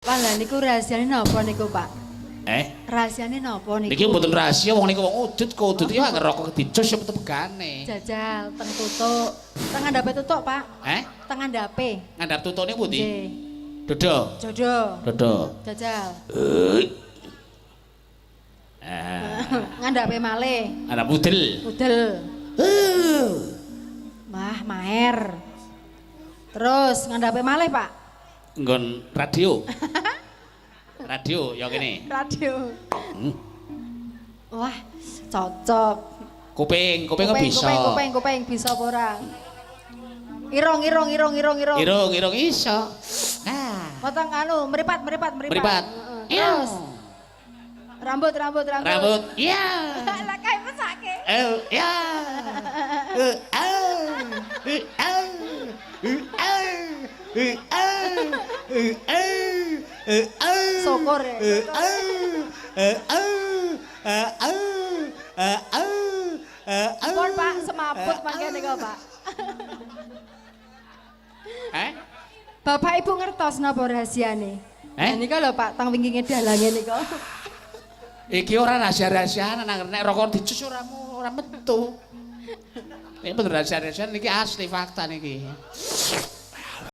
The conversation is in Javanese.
Pak lha niku rahasiane napa niku, Pak? Rahasiane napa niku? Niki mboten rahasia wong niku wong udut kudut iki anggere rokok dicus ya tegane. Jajal teng tutuk. Teng ngandhape tutuk, Pak. Teng ngandhape. Ngandhap tutune pundi? Nggih. Dodo. Jodo. Dodo. Jajal. Ngandhape malih. Ngandhap udel. Udel. Wah, maher. Terus ngandhape malih, Pak. Nggon radio. Radio ya kene. Radio. Wah, cocok. Kuping bisa. Kuping bisa apa ora? Irung. Irung iso. Nah. Potong anu, meripat. Terus. Rambut. Rambut. Iya. Lah kae mesake. Ya. Syukur ya. Pun Pak, semaput mangke nika, Pak. Bapak Ibu ngertos napa rahasiane? Nika lho Pak, tang wingi dalange nika. Iki ora rahasia-rahasiaan nek rokok dicus ora metu. Ini bener rahasia-rahasiaan niki asli fakta niki.